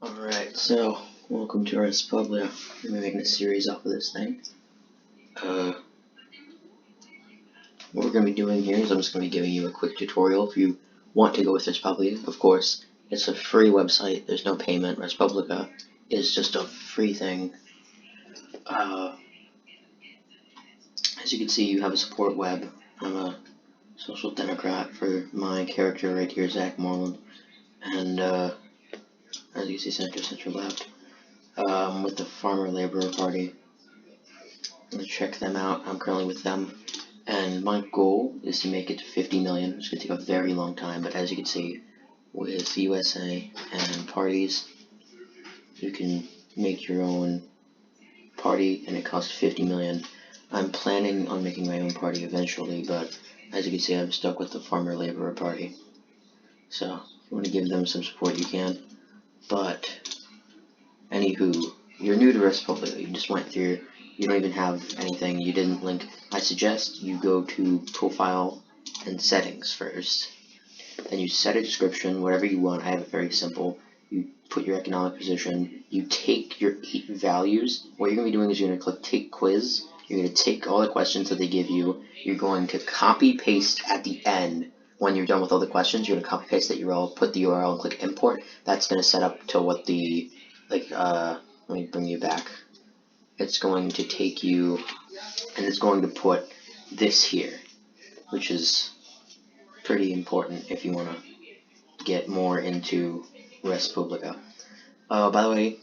Alright, so welcome to Respublica. I'm making a series off of this thing. What we're going to be doing here is I'm just going to be giving you a quick tutorial if you want to go with Respublica. Of course, it's a free website, there's no payment. Respublica is just a free thing. As you can see, you have a support web. I'm a social democrat for my character right here, Zach Moreland. And as you can see, center left. With the Farmer Laborer Party. I'm going to check them out. I'm currently with them. And my goal is to make it to 50 million. It's going to take a very long time, but as you can see, with USA and parties, you can make your own party, and it costs 50 million. I'm planning on making my own party eventually, but as you can see, I'm stuck with the Farmer Laborer Party. So, if you want to give them some support, you can. But, anywho, you're new to Respublica. You just went through. You don't even have anything, you didn't link. I suggest you go to profile and settings first. Then you set a description, whatever you want. I have it very simple. You put your economic position, you take your 8 values. What you're going to be doing is you're going to click take quiz. You're going to take all the questions that they give you. You're going to copy paste at the end. When you're done with all the questions, you're going to copy paste that URL, put the URL and click import. That's going to set up to what the, let me bring you back. It's going to take you, and it's going to put this here, which is pretty important if you want to get more into Respublica. By the way,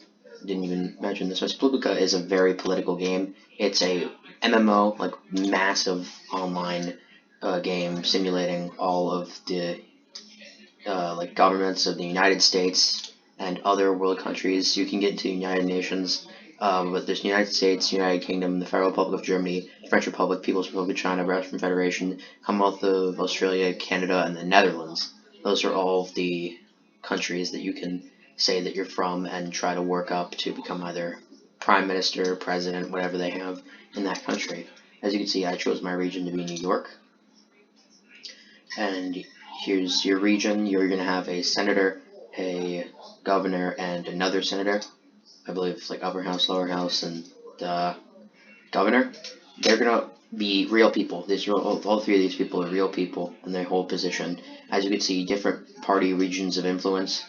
didn't even mention this, Respublica is a very political game. It's a MMO, like massive online game simulating all of the like governments of the United States and other world countries. You can get into the United Nations. But there's the United States, United Kingdom, the Federal Republic of Germany, French Republic, People's Republic of China, Russian Federation, Commonwealth of Australia, Canada, and the Netherlands. Those are all the countries that you can say that you're from and try to work up to become either Prime Minister, President, whatever they have in that country. As you can see, I chose my region to be New York. And here's your region. You're going to have a senator, a governor, and another senator. I believe it's like upper house, lower house, and the governor. They're gonna be real people. All 3 of these people are real people, and they hold position. As you can see, different party regions of influence.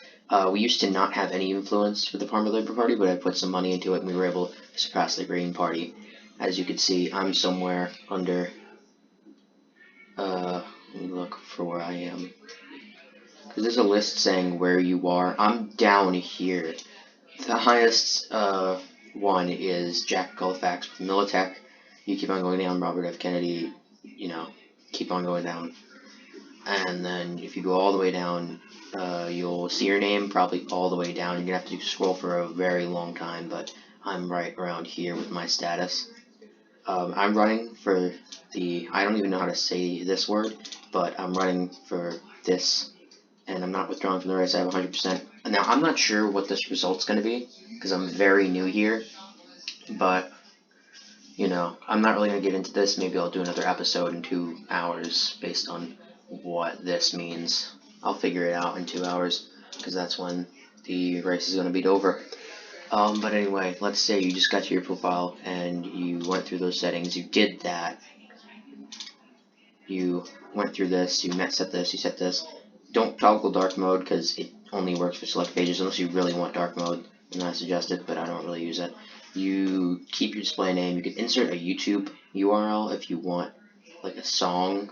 We used to not have any influence with the Farmer Labor Party, but I put some money into it, and we were able to surpass the Green Party. As you can see, I'm somewhere under. Let me look for where I am, because there's a list saying where you are. I'm down here. The highest one is Jack Gulfax with Militech. You keep on going down, Robert F. Kennedy, keep on going down. And then if you go all the way down, you'll see your name probably all the way down. You're going to have to scroll for a very long time, but I'm right around here with my status. I'm running for I don't even know how to say this word, but I'm running for this. And I'm not withdrawing from the race. I have 100%. Now, I'm not sure what this result's going to be, because I'm very new here, but, I'm not really going to get into this. Maybe I'll do another episode in 2 hours based on what this means. I'll figure it out in 2 hours, because that's when the race is going to be over. But anyway, let's say you just got to your profile, and you went through those settings. You did that. You went through this. You set this. You set this. Don't toggle dark mode, because it only works for select pages unless you really want dark mode, and I suggest it, but I don't really use it. You keep your display name. You can insert a YouTube URL if you want like a song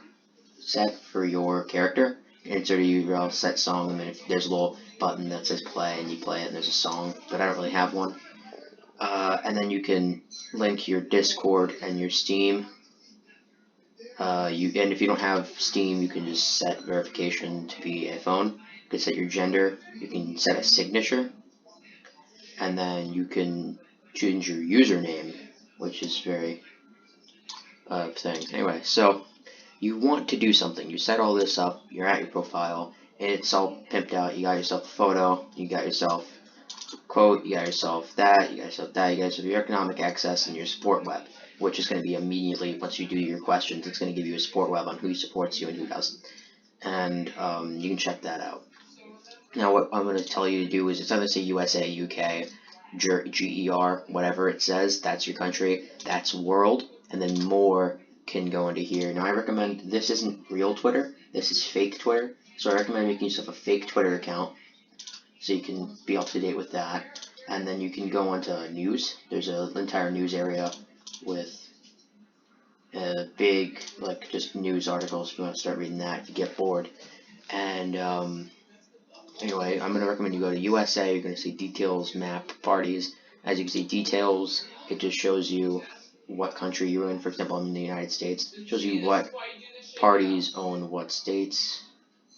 set for your character. Insert a URL, set song, and then if there's a little button that says play, and you play it, and there's a song, but I don't really have one. And then you can link your Discord and your Steam. And if you don't have Steam, you can just set verification to be a phone. You can set your gender. You can set a signature, and then you can change your username, which is very thing. Anyway, so you want to do something. You set all this up. You're at your profile. It's all pimped out. You got yourself a photo. You got yourself a quote. You got yourself that. You got yourself that. You got yourself your economic access and your support web, which is going to be immediately, once you do your questions, it's going to give you a support web on who supports you and who doesn't. And you can check that out. Now what I'm going to tell you to do is it's either say USA, UK, GER, whatever it says, that's your country, that's world, and then more can go into here. Now I recommend, this isn't real Twitter, this is fake Twitter, so I recommend making yourself a fake Twitter account so you can be up to date with that. And then you can go onto news. There's an entire news area with big, like, just news articles if you want to start reading that if you get bored. And anyway, I'm going to recommend you go to USA. You're going to see details, map, parties. As you can see, details, it just shows you what country you're in. For example, I'm in the United States. It shows you what parties own what states.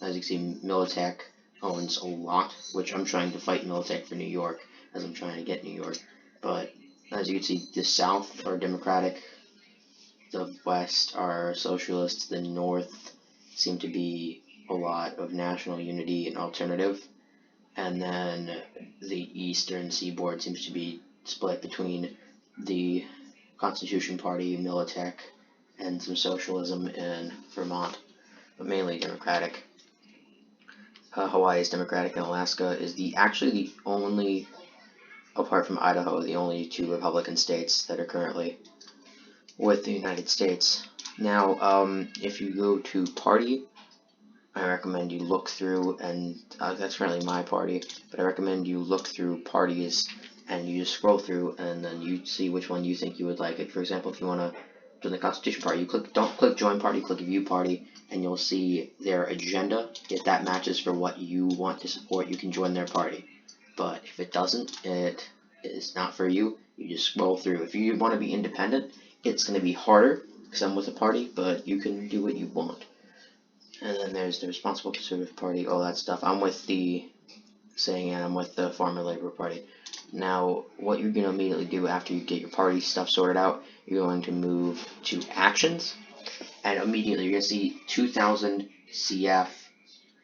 As you can see, Militech owns a lot, which I'm trying to fight Militech for New York, as I'm trying to get New York. But as you can see, the South are Democratic, the West are Socialists, the North seem to be a lot of national unity and alternative, and then the Eastern Seaboard seems to be split between the Constitution Party, Militech, and some socialism in Vermont, but mainly Democratic. Hawaii is Democratic, and Alaska is actually the only, apart from Idaho, the only two Republican states that are currently with the United States. Now, if you go to party, I recommend you look through, and that's currently my party, but I recommend you look through parties, and you just scroll through, and then you see which one you think you would like. Like, for example, if you want to join the Constitution Party, don't click Join Party, click View Party, and you'll see their agenda. If that matches for what you want to support, you can join their party. But if it doesn't, it is not for you. You just scroll through. If you want to be independent, it's going to be harder, because I'm with a party, but you can do what you want. And then there's the Responsible Conservative Party, all that stuff. I'm with the I'm with the Farmer Labor Party. Now, what you're going to immediately do after you get your party stuff sorted out, you're going to move to Actions, and immediately you're going to see 2,000 CF,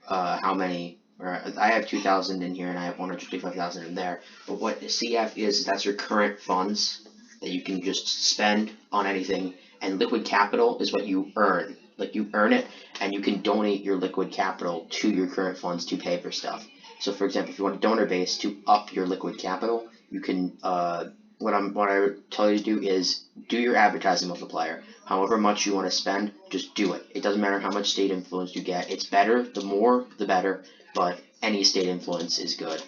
how many, or I have 2,000 in here and I have 155,000 in there, but what CF is, that's your current funds that you can just spend on anything, and liquid capital is what you earn. Like, you earn it, and you can donate your liquid capital to your current funds to pay for stuff. So, for example, if you want a donor base to up your liquid capital, you can, what I tell you to do is do your advertising multiplier. However much you want to spend, just do it. It doesn't matter how much state influence you get. It's better, the more, the better, but any state influence is good.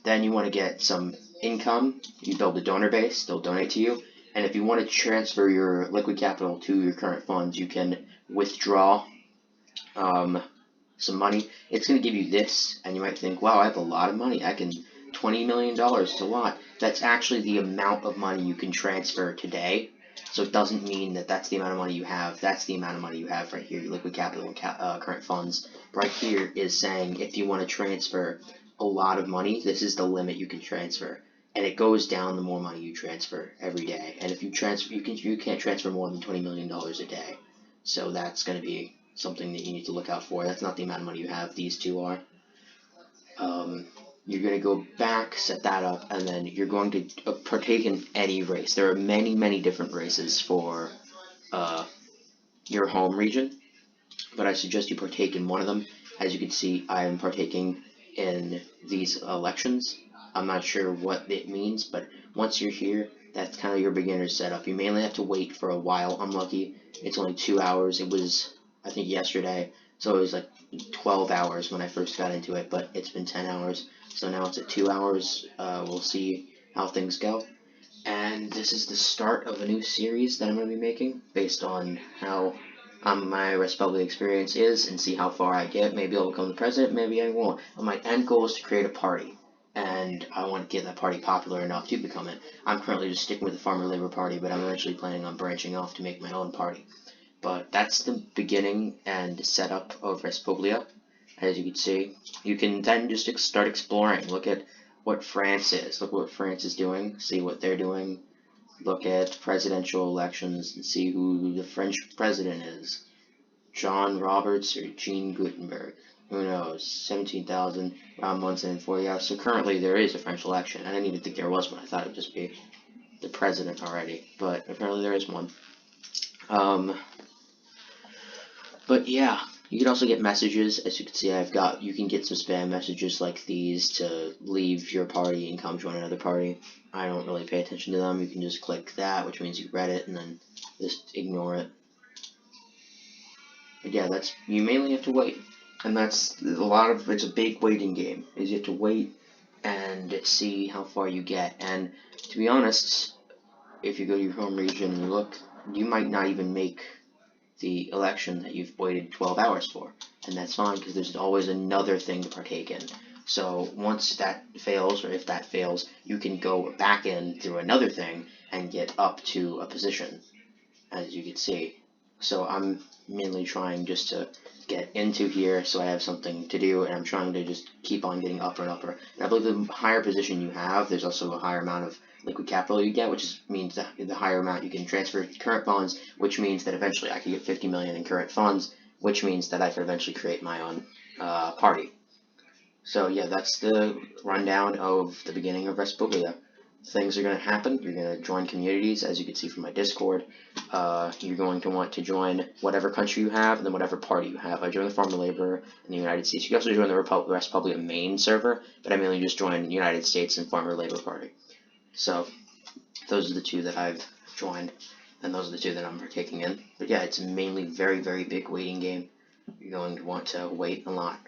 Then you want to get some income. You build a donor base, they'll donate to you. And if you want to transfer your liquid capital to your current funds, you can withdraw some money. It's going to give you this, and you might think, wow, I have a lot of money. I can, $20 million is a lot. That's actually the amount of money you can transfer today. So it doesn't mean that that's the amount of money you have. That's the amount of money you have right here, your liquid capital and current funds. Right here is saying if you want to transfer a lot of money, this is the limit you can transfer. And it goes down the more money you transfer every day. And if you transfer, you can't transfer more than $20 million a day. So that's going to be something that you need to look out for. That's not the amount of money you have. These two are. You're going to go back, set that up, and then you're going to partake in any race. There are many, many different races for your home region, but I suggest you partake in one of them. As you can see, I am partaking in these elections. I'm not sure what it means, but once you're here, that's kind of your beginner setup. You mainly have to wait for a while. I'm lucky. It's only 2 hours. It was, I think, yesterday, so it was like 12 hours when I first got into it, but it's been 10 hours. So now it's at 2 hours. We'll see how things go. And this is the start of a new series that I'm going to be making based on how my Respublica experience is, and see how far I get. Maybe I'll become the president, maybe I won't. But my end goal is to create a party, and I want to get that party popular enough to become it. I'm currently just sticking with the Farmer Labor Party, but I'm eventually planning on branching off to make my own party. But that's the beginning and setup of Respublica. As you can see, you can then just start exploring. Look at what France is. Look what France is doing. See what they're doing. Look at presidential elections and see who the French president is. John Roberts or Jean Gutenberg. Who knows? 17,000, around 174. Yeah, so currently there is a French election. I didn't even think there was one. I thought it would just be the president already. But apparently there is one. But yeah, You can also get messages. As you can see, you can get some spam messages like these to leave your party and come join another party. I don't really pay attention to them. You can just click that, which means you read it, and then just ignore it. But yeah, you mainly have to wait. And it's a big waiting game, is you have to wait and see how far you get. And to be honest, if you go to your home region and you look, you might not even make the election that you've waited 12 hours for. And that's fine, because there's always another thing to partake in. So once that fails, or if that fails, you can go back in through another thing and get up to a position, as you can see. So I'm mainly trying just to get into here so I have something to do, and I'm trying to just keep on getting upper and upper. And I believe the higher position you have, there's also a higher amount of liquid capital you get, means that the higher amount you can transfer current funds, which means that eventually I could get 50 million in current funds, which means that I could eventually create my own party. So yeah, that's the rundown of the beginning of Respublica. Things are going to happen. You're going to join communities, as you can see from my Discord. You're going to want to join whatever country you have, and then whatever party you have. I joined the Farmer Labor in the United States. You can also join the Respublica main server, but I mainly just joined the United States and Farmer Labor Party. So those are the two that I've joined, and those are the two that I'm partaking in. But yeah, it's mainly very, very big waiting game. You're going to want to wait a lot.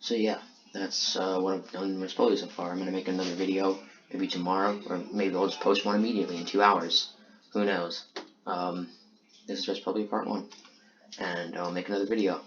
So yeah, that's what I've done in Respublica so far. I'm going to make another video maybe tomorrow, or maybe I'll just post one immediately in 2 hours. Who knows? This is Respublica Part 1, and I'll make another video.